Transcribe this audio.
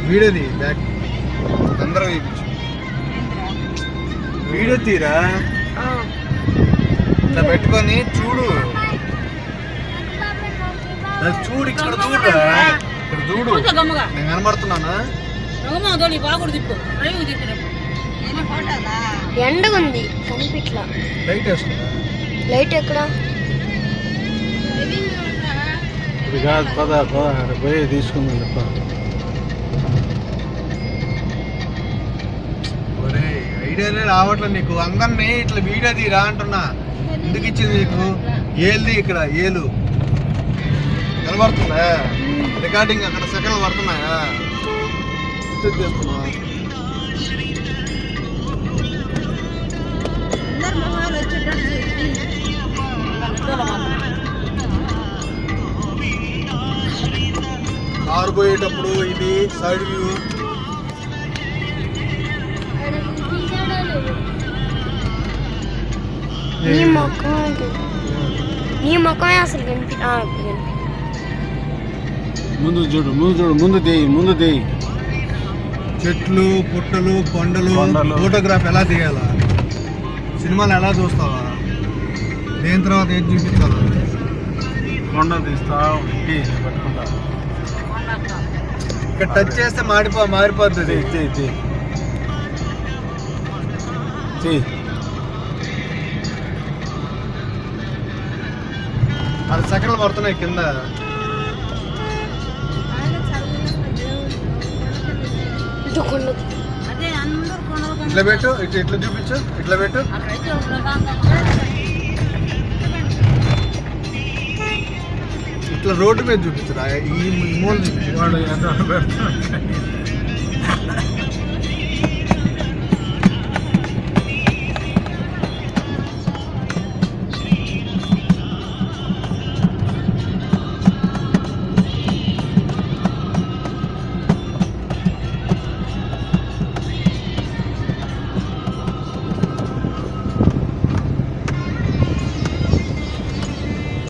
వీడియోది back అందరూ video తీరా ఇట్లా పెట్టుకొని చూడు చూడు ఇక్కడ చూడరా ఇక్కడ చూడు నేను కనబడుతున్నానా ఎండగుంది కనిపిట్లా లైట్ వేసుకున్నా లైట్ ఎక్కడ ఇది కాదు పద పోయి తీసుకుందాం తప్ప ఐడియానే రావట్లేదు నీకు అందరినీ ఇట్లా వీడియో తీరా అంటున్నా ఎందుకు ఇచ్చింది నీకు ఏల్ది ఇక్కడ ఏలు కనబడుతుందా రికార్డింగ్ అక్కడ సెకండ్లు పడుతున్నాయా చేస్తున్నా కారు పోయేటప్పుడు ఇది సైడ్ వ్యూ నీ ముఖమే అసలు ముందు చూడు ముందు దేయి చెట్లు పుట్టలు కొండలు ఫోటోగ్రాఫ్ ఎలా తీయాలా సినిమాలు ఎలా చూస్తావా దేని తర్వాత ఏం చూపించాలా కొండ తీస్తా పట్టుకుంటా ఇక్కడ టచ్ చేస్తే మారిపోతుంది అది సెకండ్లు పడుతున్నాయి కింద ఇట్లా పెట్టు ఇట్లా చూపించు ఇట్లా పెట్టు ఇట్లా రోడ్డు మీద చూపించురా ఈ మూల చూపించు